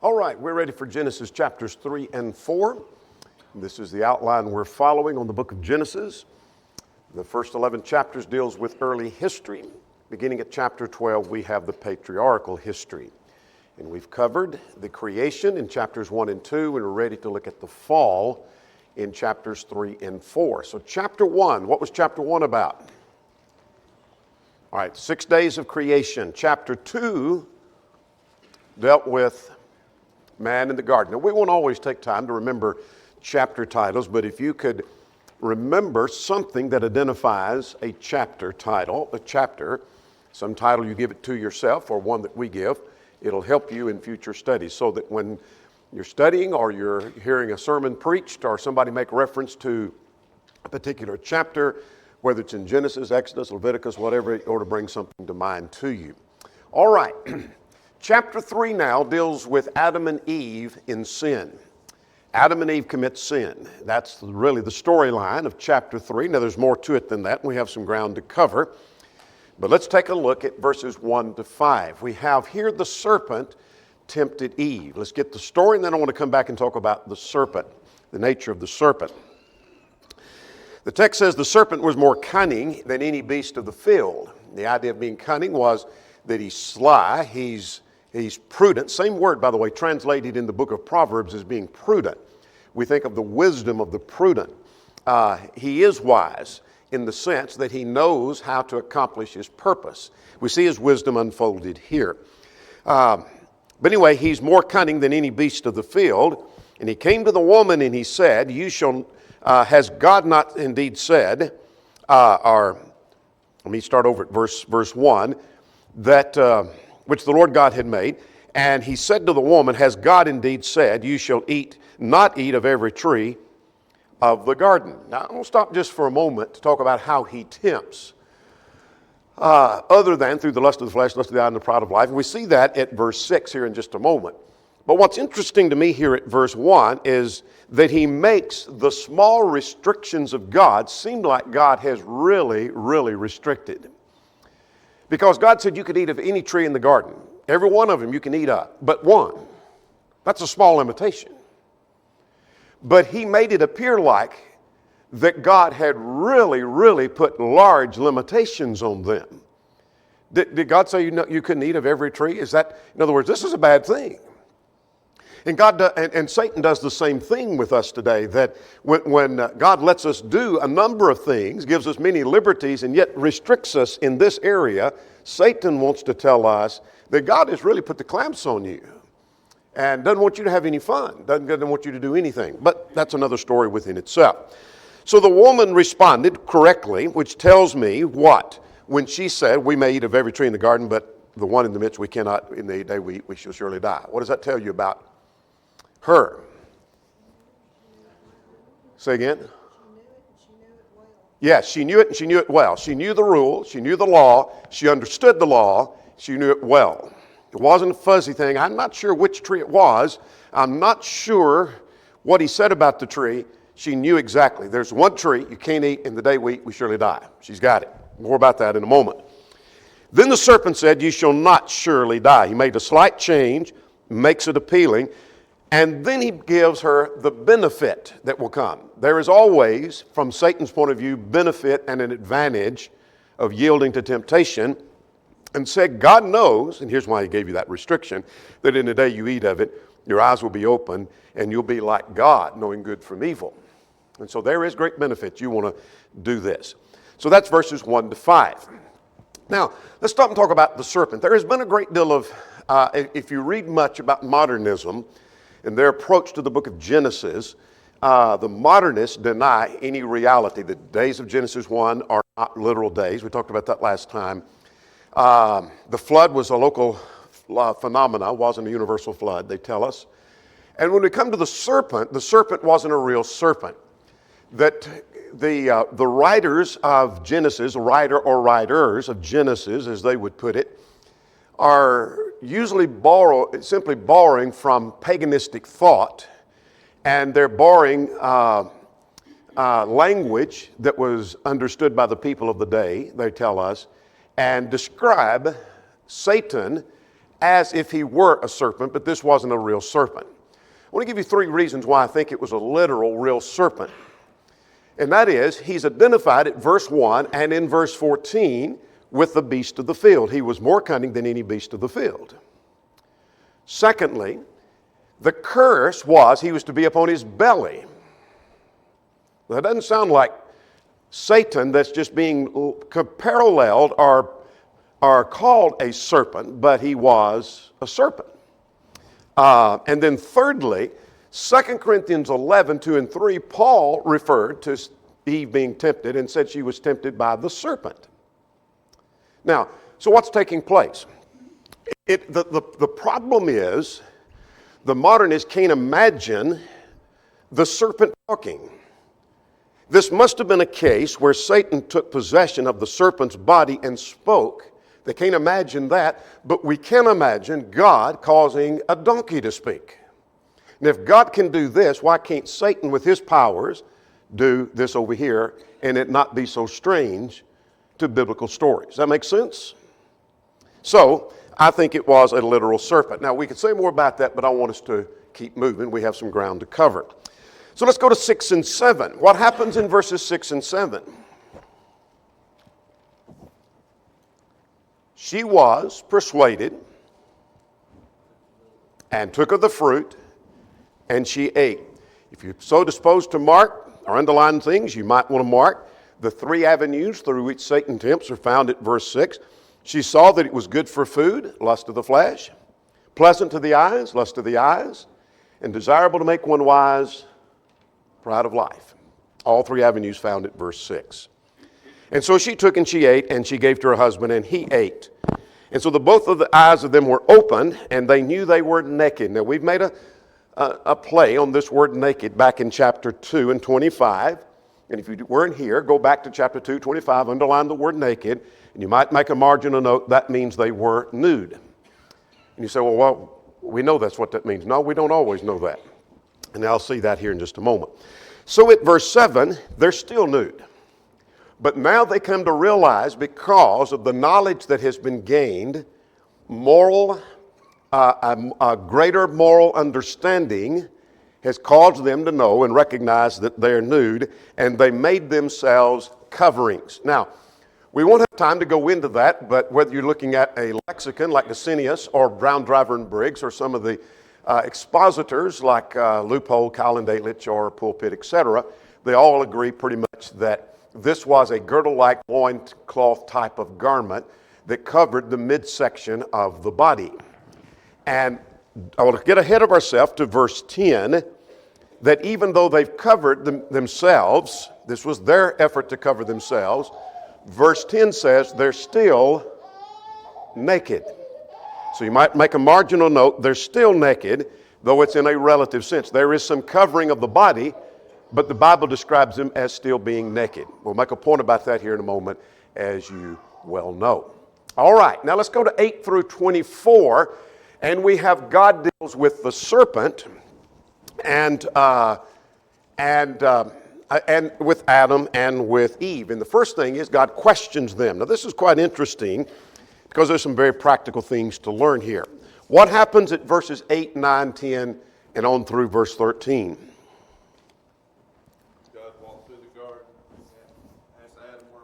All right, we're ready for Genesis chapters 3 and 4. This is the outline we're following on the book of Genesis. The first 11 chapters deals with early history. Beginning at chapter 12, we have the patriarchal history. And we've covered the creation in chapters 1 and 2, and we're ready to look at the fall in chapters 3 and 4. So chapter 1, what was chapter 1 about? All right, 6 days of creation. Chapter 2 dealt with man in the garden. Now, we won't always take time to remember chapter titles, but if you could remember something that identifies a chapter title, some title you give it to yourself or one that we give, it'll help you in future studies so that when you're studying or you're hearing a sermon preached or somebody make reference to a particular chapter, whether it's in Genesis, Exodus, Leviticus, whatever, it ought to bring something to mind to you. All right. Chapter 3 now deals with Adam and Eve in sin. Adam and Eve commit sin. That's really the storyline of chapter 3. Now, there's more to it than that. We have some ground to cover. But let's take a look at verses 1 to 5. We have here the serpent tempted Eve. Let's get the story, and then I want to come back and talk about the serpent, the nature of the serpent. The text says the serpent was more cunning than any beast of the field. The idea of being cunning was that he's sly, he's prudent. Same word, by the way, translated in the book of Proverbs as being prudent. We think of the wisdom of the prudent. He is wise in the sense that he knows how to accomplish his purpose. We see his wisdom unfolded here. But anyway, he's more cunning than any beast of the field. And he came to the woman and he said, has God not indeed said, let me start over at verse 1, that which the Lord God had made. And he said to the woman, has God indeed said, you shall not eat of every tree of the garden? Now, I'm going to stop just for a moment to talk about how he tempts, other than through the lust of the flesh, lust of the eye, and the pride of life. And we see that at verse 6 here in just a moment. But what's interesting to me here at verse 1 is that he makes the small restrictions of God seem like God has really, really restricted. Because God said you could eat of any tree in the garden. Every one of them you can eat of, but one. That's a small limitation. But he made it appear like that God had really, really put large limitations on them. Did God say you couldn't eat of every tree? In other words, this is a bad thing. And and Satan does the same thing with us today, that when God lets us do a number of things, gives us many liberties, and yet restricts us in this area, Satan wants to tell us that God has really put the clamps on you and doesn't want you to have any fun, doesn't want you to do anything. But that's another story within itself. So the woman responded correctly, which tells me what? When she said, we may eat of every tree in the garden, but the one in the midst we cannot, in the day we eat, we shall surely die. What does that tell you about her? Say again? She knew it well. Yes, she knew it and she knew it well. She knew the rule, she knew the law, she understood the law, she knew it well. It wasn't a fuzzy thing. I'm not sure which tree it was. I'm not sure what he said about the tree. She knew exactly. There's one tree you can't eat, and the day we eat, we surely die. She's got it. More about that in a moment. Then the serpent said, you shall not surely die. He made a slight change, makes it appealing, and then he gives her the benefit that will come. There is always, from Satan's point of view, benefit and an advantage of yielding to temptation. And said, God knows, and here's why he gave you that restriction, that in the day you eat of it, your eyes will be open and you'll be like God, knowing good from evil. And so there is great benefit. You want to do this. So that's verses 1 to 5. Now, let's stop and talk about the serpent. There has been a great deal of, if you read much about modernism and their approach to the book of Genesis, the modernists deny any reality. The days of Genesis 1 are not literal days. We talked about that last time. The flood was a local phenomena, wasn't a universal flood, they tell us. And when we come to the serpent wasn't a real serpent. That the writers of Genesis, writer or writers of Genesis, as they would put it, are usually simply borrowing from paganistic thought, and they're borrowing language that was understood by the people of the day, they tell us, and describe Satan as if he were a serpent, but this wasn't a real serpent. I want to give you 3 reasons why I think it was a literal real serpent. And that is, he's identified at verse 1 and in verse 14 with the beast of the field. He was more cunning than any beast of the field. Secondly, the curse was he was to be upon his belly. That doesn't sound like Satan that's just being paralleled or called a serpent, but he was a serpent. And then thirdly, 2 Corinthians 11, 2 and 3, Paul referred to Eve being tempted and said she was tempted by the serpent. Now, so what's taking place? The problem is the modernist can't imagine the serpent talking. This must have been a case where Satan took possession of the serpent's body and spoke. They can't imagine that, but we can imagine God causing a donkey to speak. And if God can do this, why can't Satan with his powers do this over here and it not be so strange to biblical stories? Does that make sense? So, I think it was a literal serpent. Now, we could say more about that, but I want us to keep moving. We have some ground to cover. So let's go to 6 and 7. What happens in verses 6 and 7? She was persuaded and took of the fruit, and she ate. If you're so disposed to mark or underline things, you might want to mark the 3 avenues through which Satan tempts are found at verse 6. She saw that it was good for food, lust of the flesh, pleasant to the eyes, lust of the eyes, and desirable to make one wise, pride of life. All 3 avenues found at verse 6. And so she took and she ate, and she gave to her husband, and he ate. And so both of the eyes of them were opened, and they knew they were naked. Now, we've made a play on this word naked back in chapter 2 and 25. And if you weren't here, go back to chapter 2, 25, underline the word naked, and you might make a marginal note, that means they were nude. And you say, well, we know that's what that means. No, we don't always know that. And I'll see that here in just a moment. So at verse 7, they're still nude. But now they come to realize, because of the knowledge that has been gained, a greater moral understanding has caused them to know and recognize that they're nude, and they made themselves coverings. Now, we won't have time to go into that, but whether you're looking at a lexicon like Gesenius or Brown, Driver, and Briggs, or some of the expositors like Loophole, Kyle and Delitzsch, or Pulpit, etc., they all agree pretty much that this was a girdle-like loincloth type of garment that covered the midsection of the body. And I want to get ahead of ourselves to verse 10, that even though they've covered themselves, this was their effort to cover themselves, verse 10 says they're still naked. So you might make a marginal note, they're still naked, though it's in a relative sense. There is some covering of the body, but the Bible describes them as still being naked. We'll make a point about that here in a moment, as you well know. All right, now let's go to 8 through 24, and we have God deals with the serpent and with Adam and with Eve. And the first thing is God questions them. Now this is quite interesting because there's some very practical things to learn here. What happens at verses 8, 9, 10, and on through verse 13? God walked through the garden and asked Adam where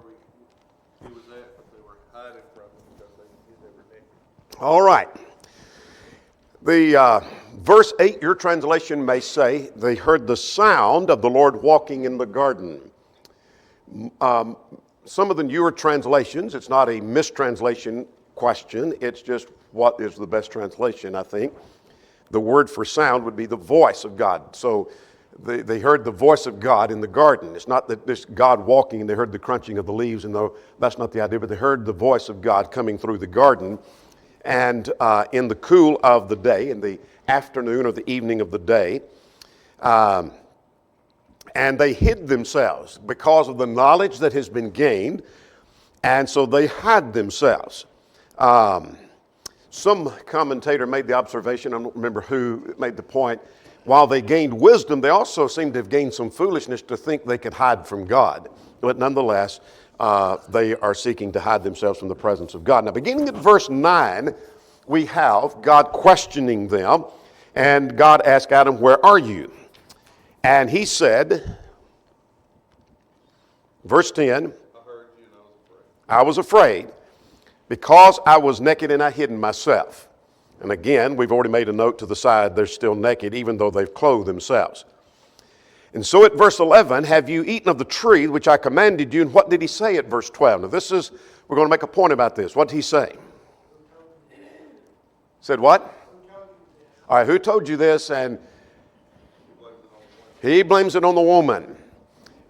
he was at, but they were hiding from him because they were naked. All right. The verse 8, your translation may say, they heard the sound of the Lord walking in the garden. Some of the newer translations, it's not a mistranslation question, it's just what is the best translation, I think. The word for sound would be the voice of God. So they heard the voice of God in the garden. It's not that this God walking and they heard the crunching of the leaves, and though that's not the idea, but they heard the voice of God coming through the garden. And in the cool of the day, in the afternoon or the evening of the day, and they hid themselves because of the knowledge that has been gained, and so they hid themselves. Some commentator made the observation, I don't remember who made the point, while they gained wisdom, they also seemed to have gained some foolishness to think they could hide from God. But nonetheless, they are seeking to hide themselves from the presence of God. Now, beginning at verse 9, we have God questioning them, and God asked Adam, where are you? And he said, verse 10, I heard you and I was afraid because I was naked and I hid myself. And again, we've already made a note to the side, they're still naked even though they've clothed themselves. And so at verse 11, have you eaten of the tree which I commanded you? And what did he say at verse 12? Now we're going to make a point about this. What did he say? Said what? All right, who told you this? And he blames it on the woman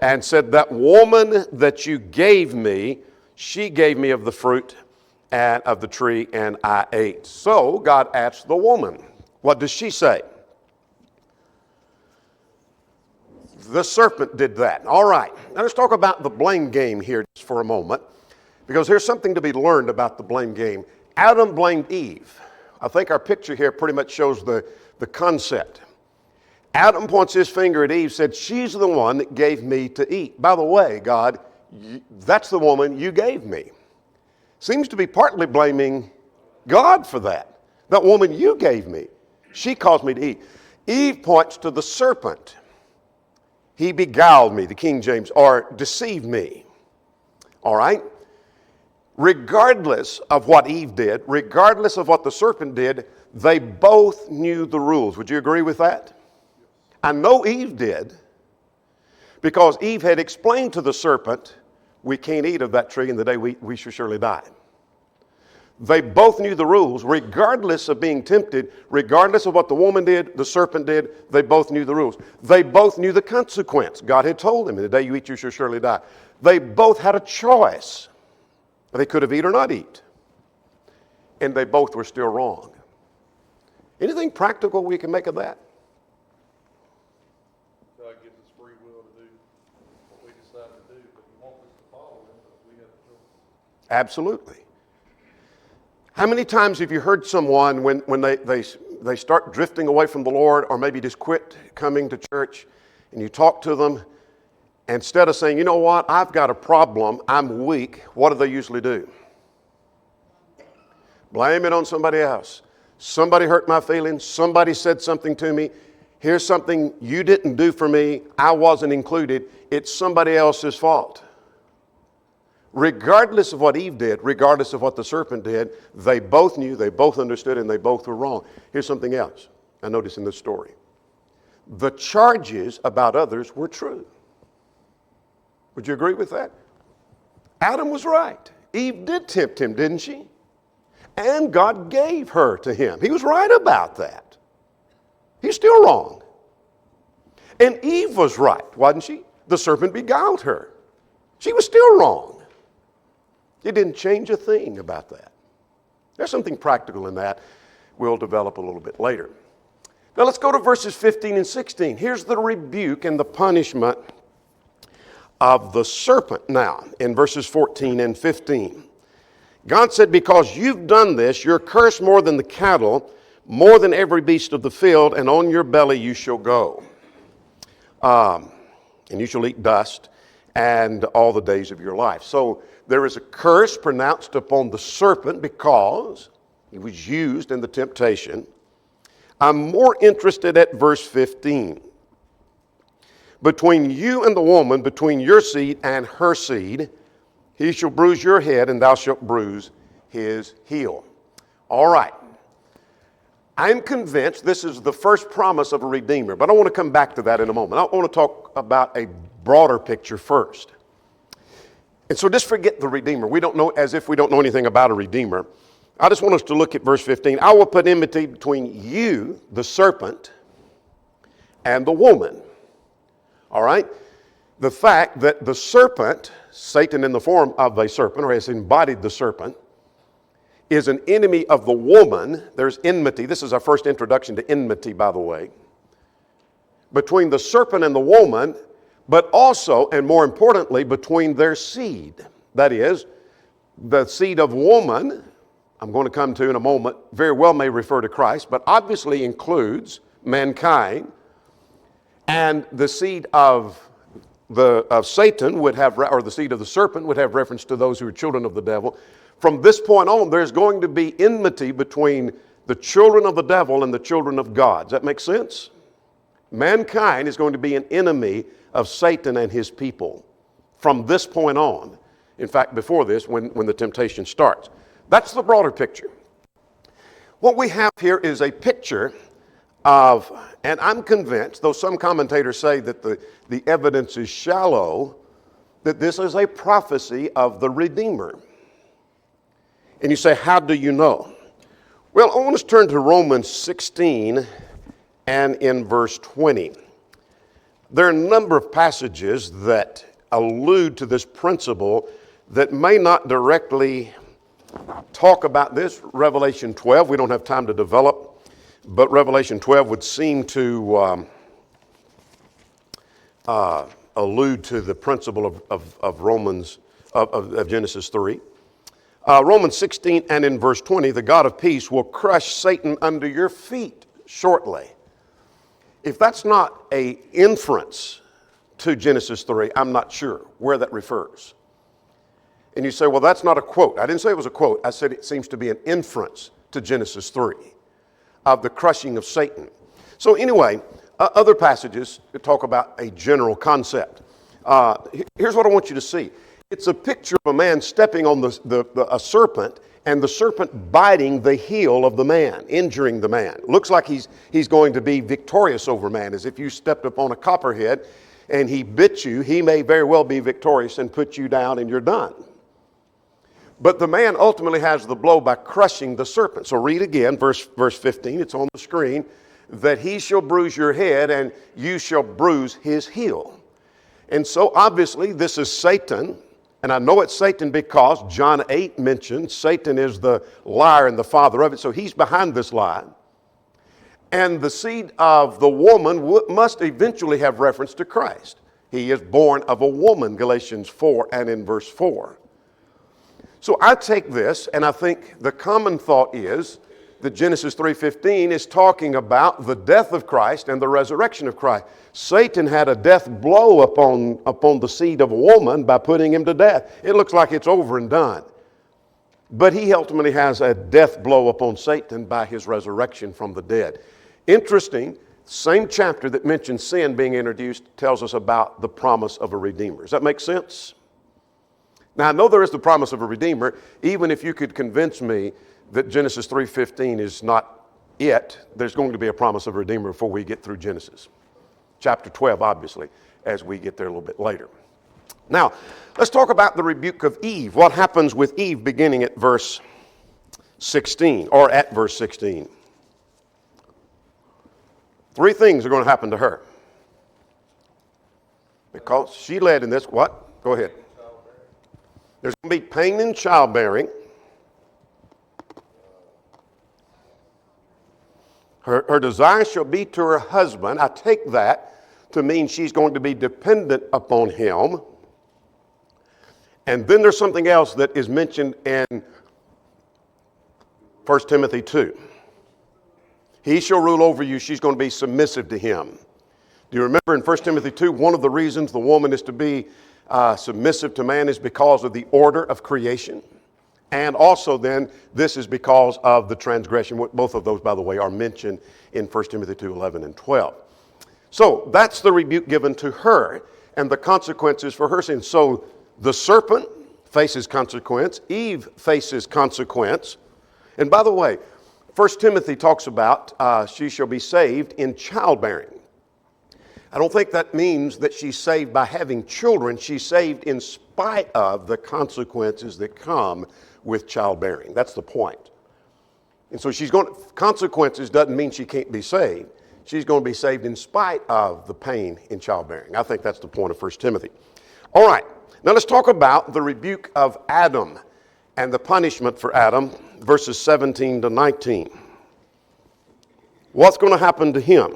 and said, that woman that you gave me, she gave me of the fruit and of the tree and I ate. So God asked the woman, what does she say? The serpent did that. All right, now let's talk about the blame game here just for a moment, because here's something to be learned about the blame game. Adam blamed Eve. I think our picture here pretty much shows the concept. Adam points his finger at Eve, said, she's the one that gave me to eat. By the way, God, that's the woman you gave me. Seems to be partly blaming God for that. That woman you gave me, she caused me to eat. Eve points to the serpent. He beguiled me, the King James, or deceived me. All right? Regardless of what Eve did, regardless of what the serpent did, they both knew the rules. Would you agree with that? I know Eve did, because Eve had explained to the serpent, we can't eat of that tree, and the day we shall surely die. They both knew the rules, regardless of being tempted, regardless of what the woman did, the serpent did, they both knew the rules. They both knew the consequence. God had told them, in the day you eat, you shall surely die. They both had a choice. They could have eat or not eat. And they both were still wrong. Anything practical we can make of that? God gives us free will to do what we decide to do, but He wants us to follow Him, but we have a choice. Absolutely. How many times have you heard someone when they start drifting away from the Lord, or maybe just quit coming to church, and you talk to them, instead of saying, you know what, I've got a problem, I'm weak, what do they usually do? Blame it on somebody else. Somebody hurt my feelings, somebody said something to me, here's something you didn't do for me, I wasn't included, it's somebody else's fault. Regardless of what Eve did, regardless of what the serpent did, they both knew, they both understood, and they both were wrong. Here's something else I noticed in this story. The charges about others were true. Would you agree with that? Adam was right. Eve did tempt him, didn't she? And God gave her to him. He was right about that. He's still wrong. And Eve was right, wasn't she? The serpent beguiled her. She was still wrong. It didn't change a thing about that. There's something practical in that we'll develop a little bit later. Now let's go to verses 15 and 16. Here's the rebuke and the punishment of the serpent now in verses 14 and 15. God said, because you've done this, you're cursed more than the cattle, more than every beast of the field, and on your belly you shall go. And you shall eat dust and all the days of your life. So there is a curse pronounced upon the serpent because he was used in the temptation. I'm more interested at verse 15. Between you and the woman, between your seed and her seed, he shall bruise your head, and thou shalt bruise his heel. All right. I'm convinced this is the first promise of a Redeemer, but I want to come back to that in a moment. I want to talk about a broader picture first. And so just forget the Redeemer. We don't know, as if we don't know anything about a Redeemer. I just want us to look at verse 15. I will put enmity between you, the serpent, and the woman. All right? The fact that the serpent, Satan in the form of a serpent, or has embodied the serpent, is an enemy of the woman. There's enmity. This is our first introduction to enmity, by the way. Between the serpent and the woman, but also, and more importantly, between their seed. That is, the seed of woman, I'm going to come to in a moment, very well may refer to Christ, but obviously includes mankind. And the seed of Satan would have, or the seed of the serpent would have reference to those who are children of the devil. From this point on, there's going to be enmity between the children of the devil and the children of God. Does that make sense? Mankind is going to be an enemy of Satan and his people from this point on. In fact, before this, when the temptation starts. That's the broader picture. What we have here is a picture of, and I'm convinced, though some commentators say that the evidence is shallow, that this is a prophecy of the Redeemer. And you say, how do you know? Well, I want us to turn to Romans 16 and in verse 20. There are a number of passages that allude to this principle that may not directly talk about this. Revelation 12, we don't have time to develop, but Revelation 12 would seem to allude to the principle of Genesis 3. Romans 16 and in verse 20, the God of peace will crush Satan under your feet shortly. If that's not an inference to Genesis 3, I'm not sure where that refers. And you say, well, that's not a quote. I didn't say it was a quote. I said it seems to be an inference to Genesis 3 of the crushing of Satan. So anyway, other passages talk about a general concept. Here's what I want you to see. It's a picture of a man stepping on a serpent, and the serpent biting the heel of the man, injuring the man. Looks like he's going to be victorious over man, as if you stepped upon a copperhead and he bit you, he may very well be victorious and put you down and you're done. But the man ultimately has the blow by crushing the serpent. So read again, verse 15, it's on the screen, that he shall bruise your head and you shall bruise his heel. And so obviously this is Satan. And I know it's Satan because John 8 mentions Satan is the liar and the father of it. So he's behind this lie. And the seed of the woman must eventually have reference to Christ. He is born of a woman, Galatians 4 and in verse 4. So I take this, and I think the common thought is that Genesis 3:15 is talking about the death of Christ and the resurrection of Christ. Satan had a death blow upon the seed of a woman by putting him to death. It looks like it's over and done. But he ultimately has a death blow upon Satan by his resurrection from the dead. Interesting, same chapter that mentions sin being introduced tells us about the promise of a Redeemer. Does that make sense? Now, I know there is the promise of a Redeemer, even if you could convince me that Genesis 3:15 is not it, there's going to be a promise of a Redeemer before we get through Genesis. Chapter 12, obviously, as we get there a little bit later. Now, let's talk about the rebuke of Eve. What happens with Eve beginning at verse 16, or at verse 16? Three things are going to happen to her. Because she led in this, what? Go ahead. There's going to be pain in childbearing. Her desire shall be to her husband. I take that to mean she's going to be dependent upon him. And then there's something else that is mentioned in 1 Timothy 2. He shall rule over you. She's going to be submissive to him. Do you remember in 1 Timothy 2, one of the reasons the woman is to be submissive to man is because of the order of creation. And also then, this is because of the transgression. Both of those, by the way, are mentioned in 1 Timothy 2, 11 and 12. So that's the rebuke given to her and the consequences for her sin. So the serpent faces consequence. Eve faces consequence. And by the way, 1 Timothy talks about she shall be saved in childbearing. I don't think that means that she's saved by having children. She's saved in spite of the consequences that come with childbearing. That's the point. And so consequences doesn't mean she can't be saved. She's going to be saved in spite of the pain in childbearing. I think that's the point of 1 Timothy. All right, now let's talk about the rebuke of Adam and the punishment for Adam, verses 17 to 19. What's going to happen to him?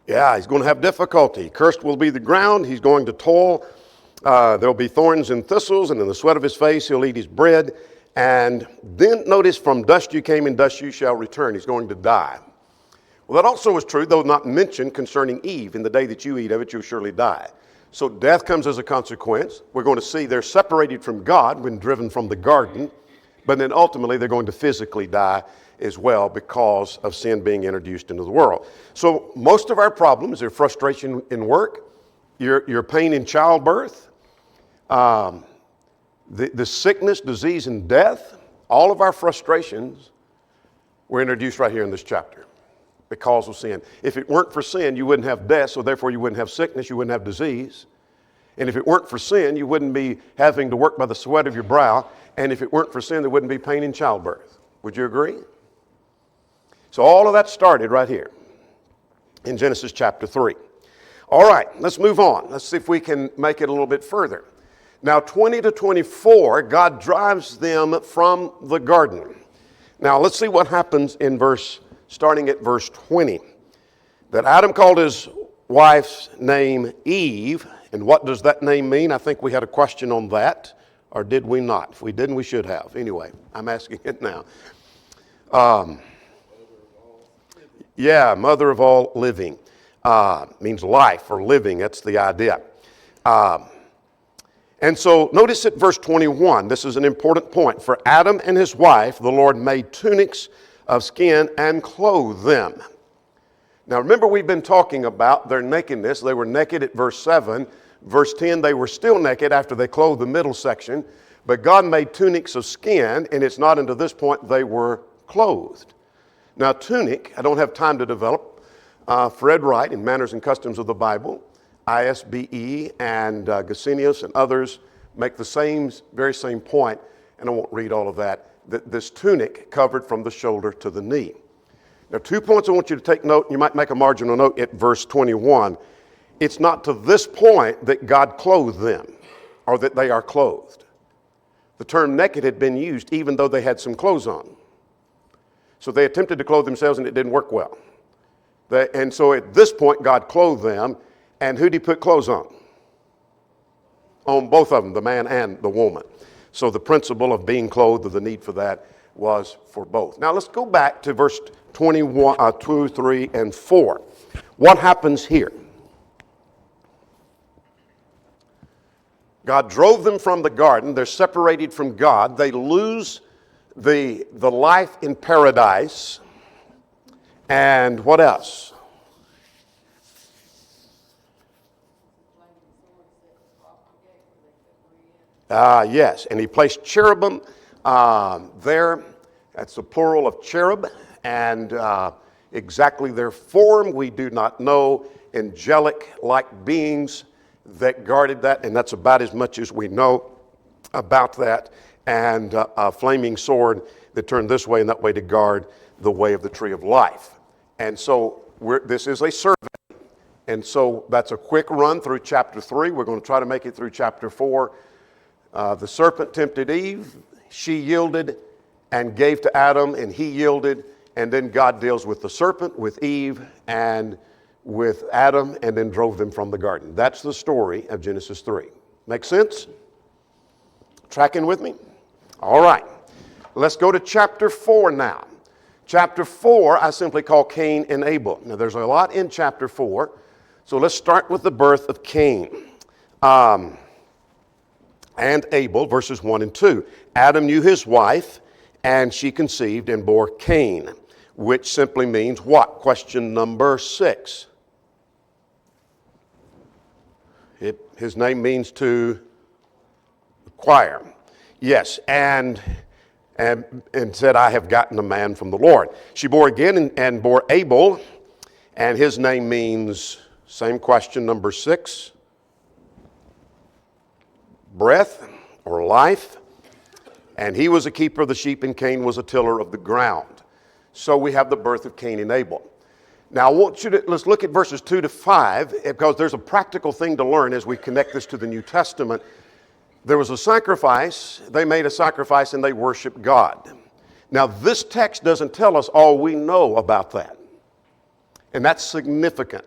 Yeah, he's going to have difficulty. Cursed will be the ground. He's going to toil. There'll be thorns and thistles, and in the sweat of his face he'll eat his bread. And then notice, from dust you came, and dust you shall return. He's going to die. Well, that also is true, though not mentioned, concerning Eve. In the day that you eat of it, you'll surely die. So death comes as a consequence. We're going to see they're separated from God when driven from the garden, but then ultimately they're going to physically die as well because of sin being introduced into the world. So most of our problems are frustration in work, your pain in childbirth, the sickness, disease, and death. All of our frustrations were introduced right here in this chapter because of sin. If it weren't for sin, you wouldn't have death, so therefore you wouldn't have sickness, you wouldn't have disease. And if it weren't for sin, you wouldn't be having to work by the sweat of your brow. And if it weren't for sin, there wouldn't be pain in childbirth. Would you agree? So all of that started right here in Genesis chapter 3. All right, let's move on. Let's see if we can make it a little bit further. Now, 20 to 24, God drives them from the garden. Now, let's see what happens starting at verse 20. That Adam called his wife's name Eve. And what does that name mean? I think we had a question on that. Or did we not? If we didn't, we should have. Anyway, I'm asking it now. Mother of all living. Means life or living. That's the idea. And so notice at verse 21, this is an important point. For Adam and his wife, the Lord made tunics of skin and clothed them. Now remember, we've been talking about their nakedness. They were naked at verse 7. Verse 10, they were still naked after they clothed the middle section. But God made tunics of skin, and it's not until this point they were clothed. Now tunic, I don't have time to develop. Fred Wright in Manners and Customs of the Bible, ISBE, and Gesenius and others make the very same point, and I won't read all of that this tunic covered from the shoulder to the knee. Now, 2 points I want you to take note. You might make a marginal note at verse 21. It's not to this point that God clothed them or that they are clothed. The term naked had been used even though they had some clothes on. So they attempted to clothe themselves and it didn't work well. And so at this point, God clothed them. And who did he put clothes on? On both of them, the man and the woman. So the principle of being clothed, or the need for that, was for both. Now let's go back to verse 21, 2, 3, and 4. What happens here? God drove them from the garden. They're separated from God. They lose the life in paradise. And what else? Yes, and he placed cherubim there. That's the plural of cherub. And exactly their form we do not know. Angelic-like beings that guarded that, and that's about as much as we know about that. And a flaming sword that turned this way and that way to guard the way of the tree of life. And so this is a survey. And so that's a quick run through chapter 3. We're going to try to make it through chapter 4. The serpent tempted Eve. She yielded and gave to Adam, and he yielded. And then God deals with the serpent, with Eve, and with Adam, and then drove them from the garden. That's the story of Genesis 3. Make sense? Tracking with me? All right. Let's go to chapter 4 now. Chapter 4, I simply call Cain and Abel. Now, there's a lot in chapter 4. So let's start with the birth of Cain and Abel, verses 1 and 2. Adam knew his wife, and she conceived and bore Cain, which simply means what? Question number 6. His name means to acquire. Yes, and said, I have gotten a man from the Lord. She bore again and bore Abel, and his name means, same question, number 6, breath or life. And he was a keeper of the sheep, and Cain was a tiller of the ground. So we have the birth of Cain and Abel. Now, let's look at verses 2 to 5, because there's a practical thing to learn as we connect this to the New Testament. There was a sacrifice. They made a sacrifice, and they worshiped God. Now, this text doesn't tell us all we know about that. And that's significant.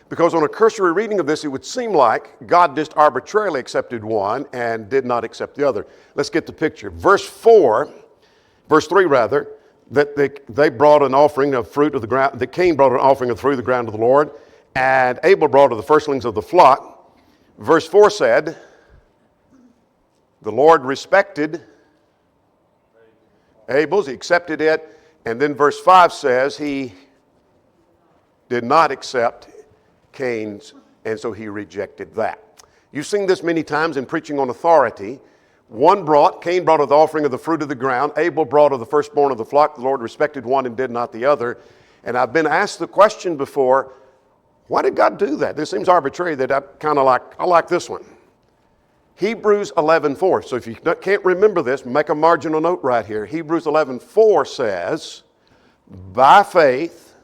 Because on a cursory reading of this, it would seem like God just arbitrarily accepted one and did not accept the other. Let's get the picture. Verse 3 rather, that they brought an offering of fruit of the ground, that Cain brought an offering of fruit of the ground to the Lord, and Abel brought of the firstlings of the flock. Verse 4 said, the Lord respected Abel's, he accepted it, and then verse 5 says he did not accept Cain's, and so he rejected that. You've seen this many times in preaching on authority. Cain brought of the offering of the fruit of the ground. Abel brought of the firstborn of the flock. The Lord respected one and did not the other. And I've been asked the question before, why did God do that? This seems arbitrary that I like this one. Hebrews 11:4. So if you can't remember this, make a marginal note right here. Hebrews 11:4 says, by faith,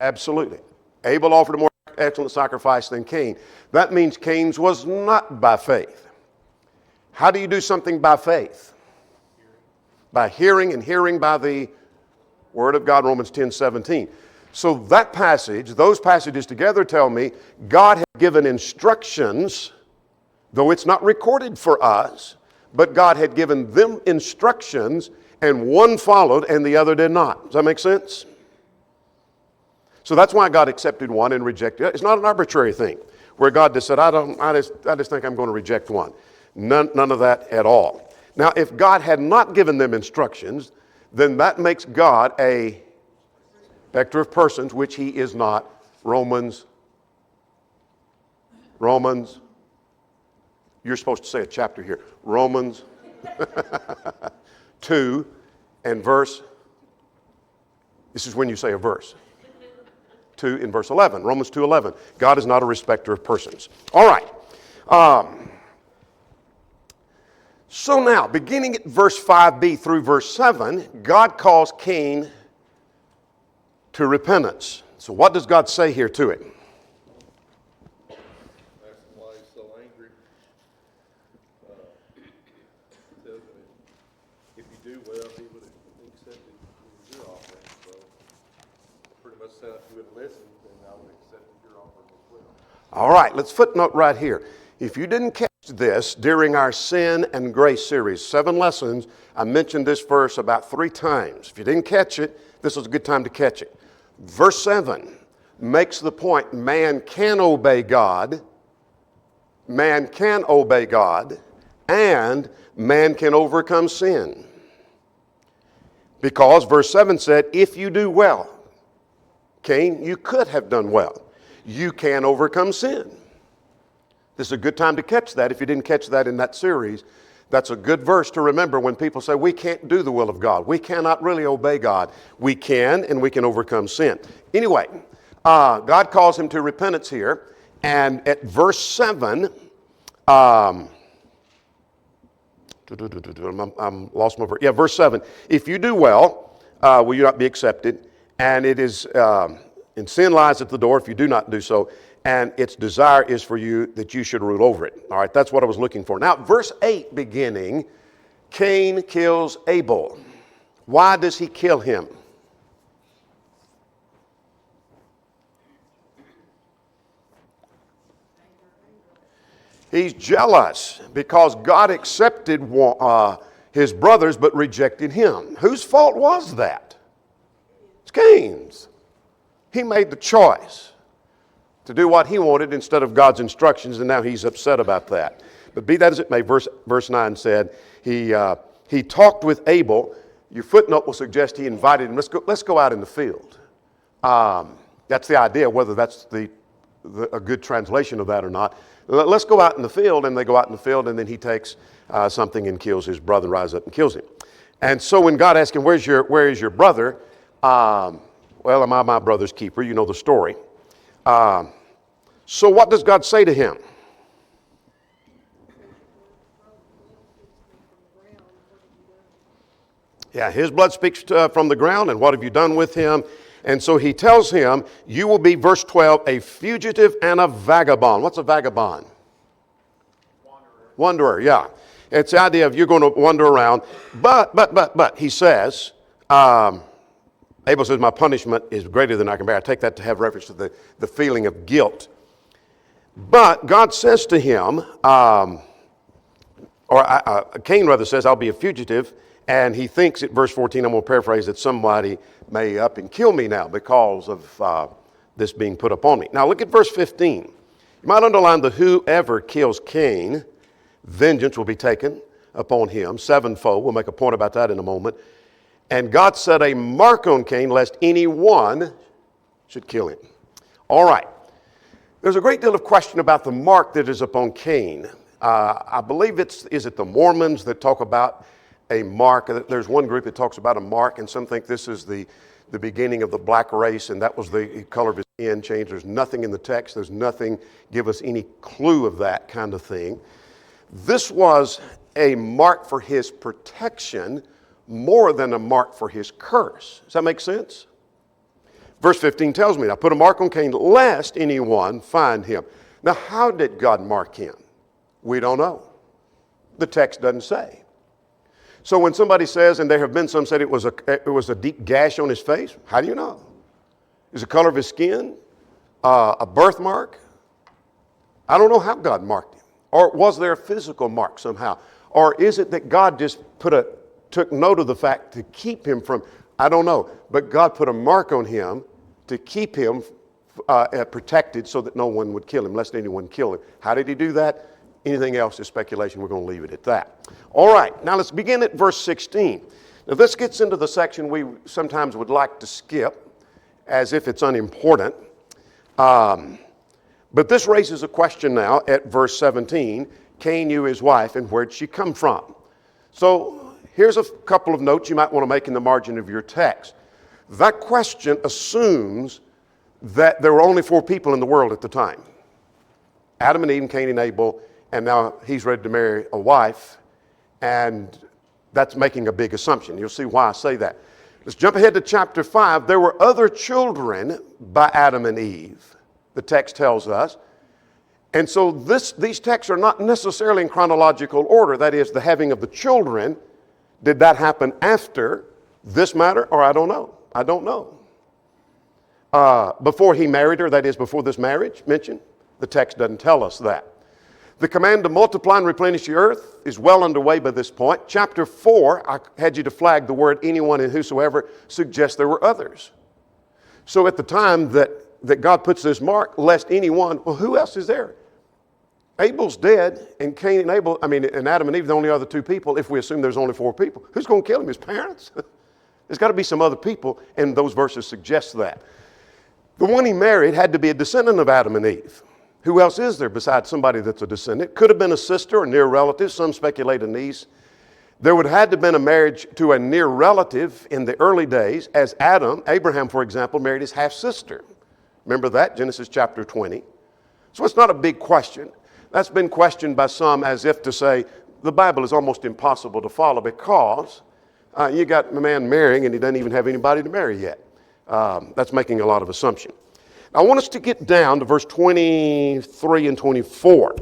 absolutely, Abel offered a more excellent sacrifice than Cain. That means Cain's was not by faith. How do you do something by faith? By hearing, and hearing by the Word of God, Romans 10:17. So that passage, those passages together tell me God had given instructions, though it's not recorded for us, but God had given them instructions, and one followed and the other did not. Does that make sense? So that's why God accepted one and rejected it. It's not an arbitrary thing where God just said, I just think I'm going to reject one. None of that at all. Now, if God had not given them instructions, then that makes God a respecter of persons, which he is not. Romans, you're supposed to say a chapter here. Romans 2 and verse, this is when you say a verse. 2 in verse 11, Romans 2:11. God is not a respecter of persons. All right. So now, beginning at verse 5b through verse 7, God calls Cain to repentance. So what does God say here to it? That's why he's so angry. It tells him if you do well, he would have accepted your offering. So pretty much said if you would have listened, then I would have accepted your offering as well. All right, let's footnote right here. If you didn't catch this during our Sin and Grace series, 7 lessons, I mentioned this verse about 3 times. If you didn't catch it, this was a good time to catch it. Verse 7 makes the point man can obey God, and man can overcome sin. Because verse 7 said, if you do well, Cain, you could have done well. You can overcome sin. This is a good time to catch that. If you didn't catch that in that series, that's a good verse to remember when people say we can't do the will of God. We cannot really obey God. We can, and we can overcome sin. Anyway, God calls him to repentance here. And at verse 7, I'm lost my verse. Yeah, verse 7. If you do well, will you not be accepted? And it is, and sin lies at the door if you do not do so. And its desire is for you that you should rule over it. All right, that's what I was looking for. Now, verse 8 beginning, Cain kills Abel. Why does he kill him? He's jealous because God accepted his brothers but rejected him. Whose fault was that? It's Cain's. He made the choice to do what he wanted instead of God's instructions, and now he's upset about that. But be that as it may, verse 9 said, he talked with Abel. Your footnote will suggest he invited him. Let's go out in the field. That's the idea, whether that's a good translation of that or not. Let's go out in the field, and they go out in the field, and then he takes something and kills his brother, and rises up and kills him. And so when God asked him, where is your brother? Well, am I my brother's keeper? You know the story. So what does God say to him? Yeah, his blood speaks from the ground, and what have you done with him? And so he tells him, you will be, verse 12, a fugitive and a vagabond. What's a vagabond? Wanderer, yeah. It's the idea of you're going to wander around. But, he says, Abel says, my punishment is greater than I can bear. I take that to have reference to the feeling of guilt. But God says to him, Cain rather says, I'll be a fugitive. And he thinks at verse 14, I'm going to paraphrase, that somebody may up and kill me now because of this being put upon me. Now look at verse 15. You might underline the whoever kills Cain, vengeance will be taken upon him sevenfold. We'll make a point about that in a moment. And God set a mark on Cain lest anyone should kill him. All right. There's a great deal of question about the mark that is upon Cain. I believe is it the Mormons that talk about a mark? There's one group that talks about a mark, and some think this is the beginning of the black race, and that was the color of his skin change. There's nothing in the text. There's nothing give us any clue of that kind of thing. This was a mark for his protection more than a mark for his curse. Does that make sense? Verse 15 tells me, I put a mark on Cain lest anyone find him. Now, how did God mark him? We don't know. The text doesn't say. So when somebody says, and there have been some said it was a deep gash on his face, how do you know? Is the color of his skin a birthmark? I don't know how God marked him. Or was there a physical mark somehow? Or is it that God just took note of the fact to keep him from, I don't know. But God put a mark on him to keep him protected so that no one would kill him, lest anyone kill him. How did he do that? Anything else is speculation. We're going to leave it at that. All right, now let's begin at verse 16. Now this gets into the section we sometimes would like to skip as if it's unimportant. But this raises a question now at verse 17. Cain knew his wife, and where'd she come from? So here's a couple of notes you might want to make in the margin of your text. That question assumes that there were only 4 people in the world at the time. Adam and Eve, Cain and Abel, and now he's ready to marry a wife, and that's making a big assumption. You'll see why I say that. Let's jump ahead to chapter 5. There were other children by Adam and Eve, the text tells us. And so these texts are not necessarily in chronological order. That is, the having of the children, did that happen after this matter, or I don't know? I don't know. Before he married her, that is, before this marriage mentioned, the text doesn't tell us that. The command to multiply and replenish the earth is well underway by this point. Chapter 4, I had you to flag the word anyone and whosoever, suggests there were others. So at the time that God puts this mark, lest anyone, well, who else is there? Abel's dead, and Cain and and Adam and Eve, the only other 2 people, if we assume there's only 4 people. Who's going to kill him? His parents? There's got to be some other people, and those verses suggest that. The one he married had to be a descendant of Adam and Eve. Who else is there besides somebody that's a descendant? Could have been a sister or near relative. Some speculate a niece. There would have had to have been a marriage to a near relative in the early days, as Abraham, for example, married his half-sister. Remember that, Genesis chapter 20. So it's not a big question. That's been questioned by some as if to say the Bible is almost impossible to follow because you got a man marrying and he doesn't even have anybody to marry yet. That's making a lot of assumption. I want us to get down to verse 23 and 24.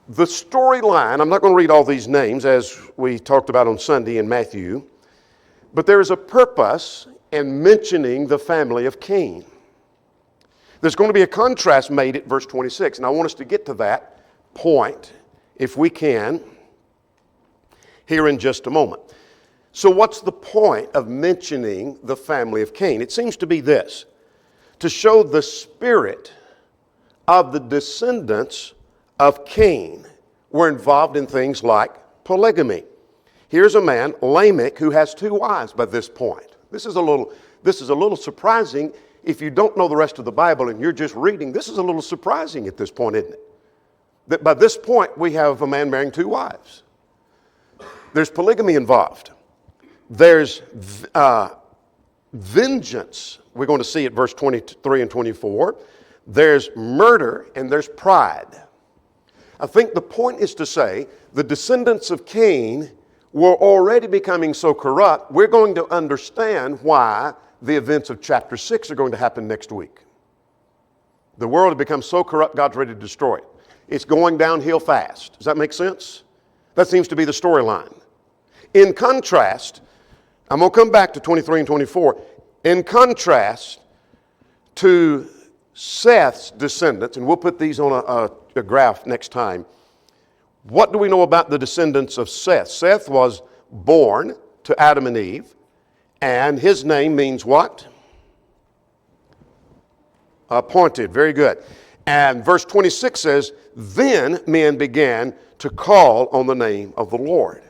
The storyline, I'm not going to read all these names as we talked about on Sunday in Matthew, but there is a purpose in mentioning the family of Cain. There's going to be a contrast made at verse 26, and I want us to get to that point, if we can, here in just a moment. So what's the point of mentioning the family of Cain? It seems to be this: to show the spirit of the descendants of Cain were involved in things like polygamy. Here's a man, Lamech, who has 2 wives by this point. This is a little surprising. If you don't know the rest of the Bible and you're just reading, this is a little surprising at this point, isn't it? That by this point we have a man marrying 2 wives. There's polygamy involved. There's vengeance. We're going to see it verse 23 and 24. There's murder and there's pride. I think the point is to say the descendants of Cain were already becoming so corrupt, we're going to understand why the events of chapter 6 are going to happen next week. The world has become so corrupt, God's ready to destroy it. It's going downhill fast. Does that make sense? That seems to be the storyline. In contrast, I'm going to come back to 23 and 24. In contrast to Seth's descendants, and we'll put these on a graph next time. What do we know about the descendants of Seth? Seth was born to Adam and Eve, and his name means what? Appointed. Very good. And verse 26 says, then men began to call on the name of the Lord.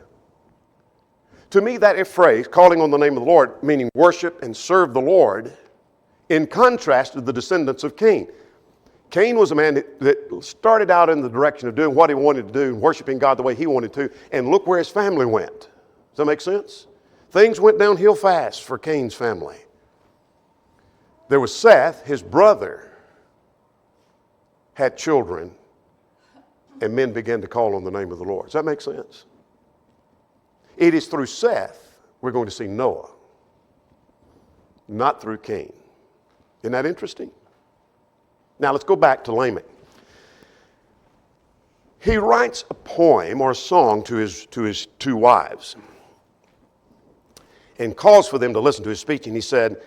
To me, that phrase, calling on the name of the Lord, meaning worship and serve the Lord, in contrast to the descendants of Cain. Cain was a man that started out in the direction of doing what he wanted to do, worshiping God the way he wanted to, and look where his family went. Does that make sense? Things went downhill fast for Cain's family. There was Seth, his brother, had children, and men began to call on the name of the Lord. Does that make sense? It is through Seth we're going to see Noah, not through Cain. Isn't that interesting? Now let's go back to Lamech. He writes a poem or a song to his two wives and calls for them to listen to his speech. And he said,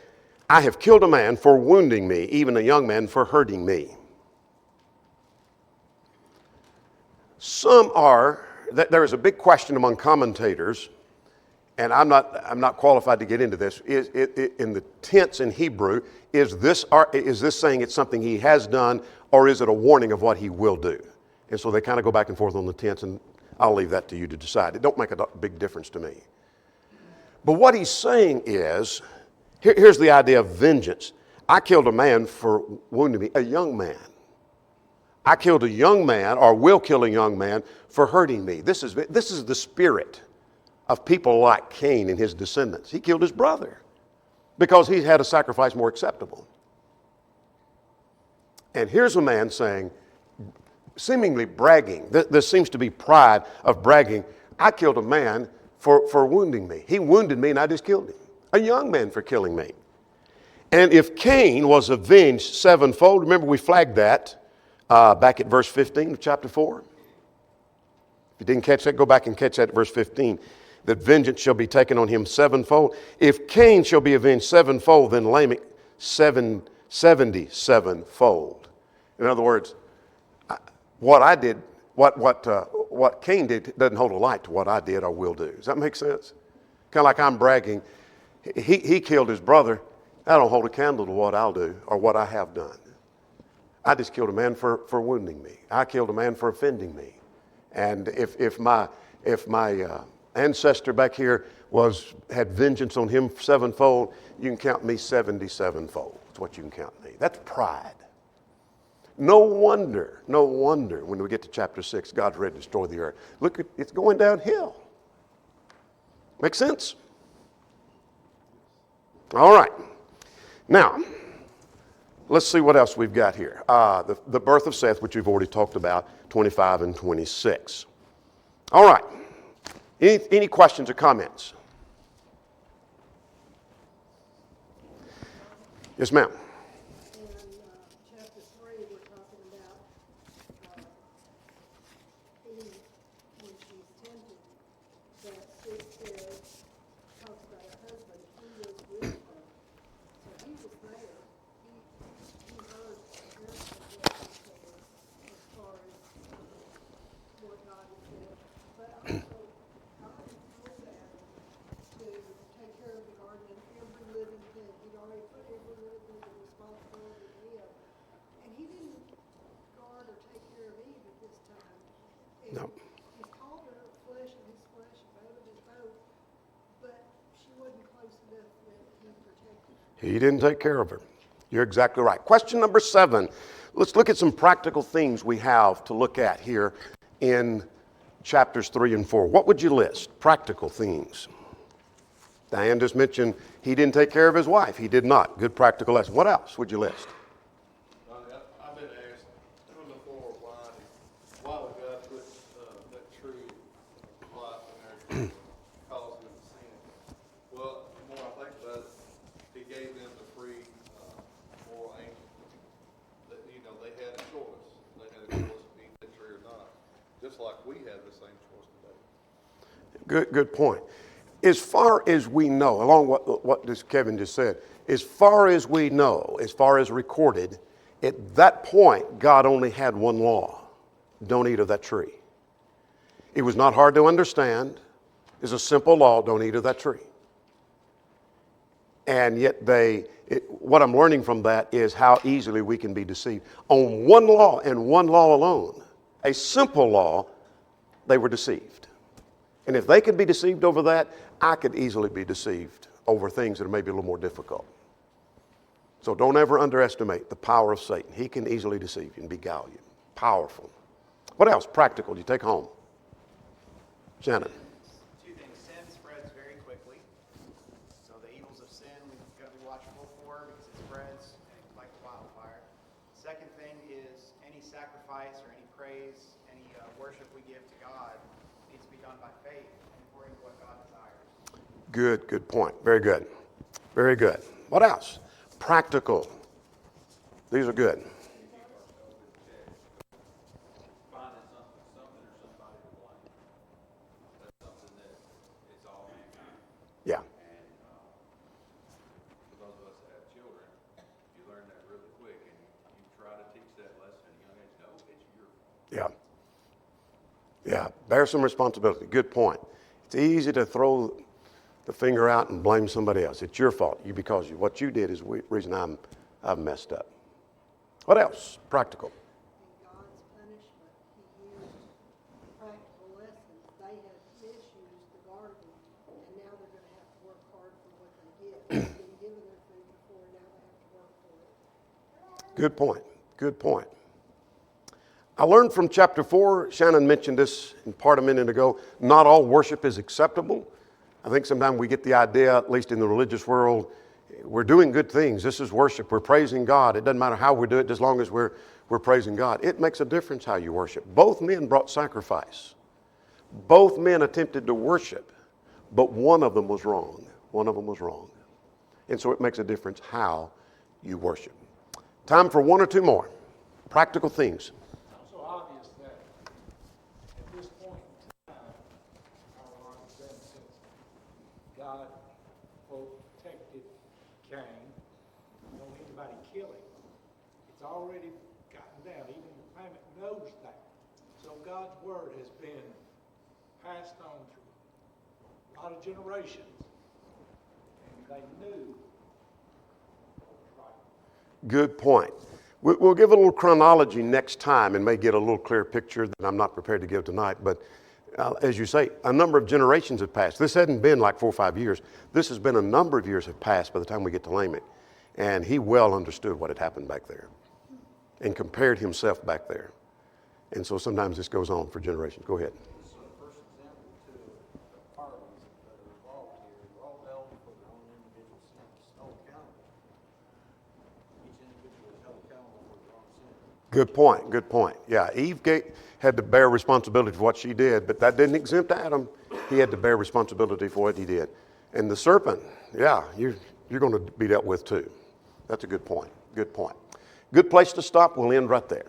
I have killed a man for wounding me, even a young man for hurting me. There is a big question among commentators, and I'm not qualified to get into this. In the tense in Hebrew, is this saying it's something he has done, or is it a warning of what he will do? And so they kind of go back and forth on the tense, and I'll leave that to you to decide. It don't make a big difference to me. But what he's saying is, here's the idea of vengeance. I killed a man for wounding me, a young man. I killed a young man, or will kill a young man, for hurting me. This is the spirit of people like Cain and his descendants. He killed his brother because he had a sacrifice more acceptable. And here's a man saying, seemingly bragging, there seems to be pride of bragging, I killed a man for wounding me. He wounded me and I just killed him. A young man for killing me. And if Cain was avenged sevenfold, remember we flagged that back at verse 15 of chapter 4. If you didn't catch that, go back and catch that at verse 15. That vengeance shall be taken on him sevenfold. If Cain shall be avenged sevenfold, then Lamech 77-fold. In other words, what I did, what Cain did doesn't hold a light to what I did or will do. Does that make sense? Kind of like I'm bragging. He killed his brother. I don't hold a candle to what I'll do or what I have done. I just killed a man for wounding me. I killed a man for offending me. And if my ancestor back here had vengeance on him sevenfold, you can count me 77-fold. That's what you can count me. That's pride. No wonder when we get to chapter 6, God's ready to destroy the earth. Look, it's going downhill. Make sense? All right. Now, let's see what else we've got here. The birth of Seth, which we've already talked about, 25 and 26. All right. Any questions or comments? Yes, ma'am. In chapter 3, we're talking about Eve when she's tempted, that it says, talks about her husband, he was with her. So he was there. He heard everything that she said as far as what God had said. But also, God had told Adam to take care of the garden and every living thing. He'd already put every living thing the responsibility to him. And he didn't guard or take care of Eve at this time. And No. he called her flesh of his flesh, bone of his bone, but she wasn't close enough that he protected her. He didn't take care of her. You're exactly right. Question number 7. Let's look at some practical things we have to look at here in chapters 3 and 4. What would you list? Practical things. Diane just mentioned he didn't take care of his wife. He did not. Good practical lesson. What else would you list? I've been asked before why would God put that tree of life in there to cause them to sin? Well, the more I think about it, He gave them the free moral angel. That they had a choice. They had a choice of eating that tree or not. Just like we have the same choice today. Good point. As far as we know, along what this Kevin just said, as far as we know, as far as recorded, at that point, God only had one law. Don't eat of that tree. It was not hard to understand. It's a simple law, don't eat of that tree. And yet what I'm learning from that is how easily we can be deceived. On one law and one law alone, a simple law, they were deceived. And if they could be deceived over that, I could easily be deceived over things that are maybe a little more difficult. So don't ever underestimate the power of Satan. He can easily deceive you and beguile you. Powerful. What else? Practical. You take home. Shannon. Two things. Sin spreads very quickly. So the evils of sin we've got to be watchful for because it spreads like wildfire. Second thing is any sacrifice or any praise, any worship we give to God needs to be done by faith and according to what God desires. Good point. Very good. Very good. What else? Practical. These are good. Finding something or somebody to blame. That's something that it's all mankind. Yeah. And for those of us that have children, you learn that really quick, and you try to teach that lesson at a young age. No, it's your fault. Yeah. Yeah. Bear some responsibility. Good point. It's easy to throw the finger out and blame somebody else. It's your fault. Because what you did is the reason I've messed up. What else? Practical. In God's punishment, he used practical lessons. They had misused the garden, and now they're going to have to work hard for what they get. They've been given their food before, now they have to work for it. Good point. Good point. I learned from chapter 4, Shannon mentioned this in part a minute ago, not all worship is acceptable. I think sometimes we get the idea, at least in the religious world, we're doing good things. This is worship. We're praising God. It doesn't matter how we do it, as long as we're praising God. It makes a difference how you worship. Both men brought sacrifice. Both men attempted to worship, but one of them was wrong. One of them was wrong. And so it makes a difference how you worship. Time for one or two more practical things. It's also obvious that at this point in time, how long it's been since God protected Cain, don't anybody kill him. It's already gotten down. Even the planet knows that. So God's word has been passed on through a lot of generations, and they knew what was right. Good point. We'll give a little chronology next time and may get a little clearer picture that I'm not prepared to give tonight. But as you say, a number of generations have passed. This hadn't been like 4 or 5 years. This has been a number of years have passed by the time we get to Lamech. And he well understood what had happened back there and compared himself back there. And so sometimes this goes on for generations. Go ahead. This is the first example, too, of the parties that are involved here. They're all held for their own individual sins, no accountable. Each individual is held accountable for their own sins. Good point. Good point. Yeah, Eve had to bear responsibility for what she did, but that didn't exempt Adam. He had to bear responsibility for what he did. And the serpent, yeah, you're going to be dealt with too. That's a good point. Good point. Good place to stop. We'll end right there.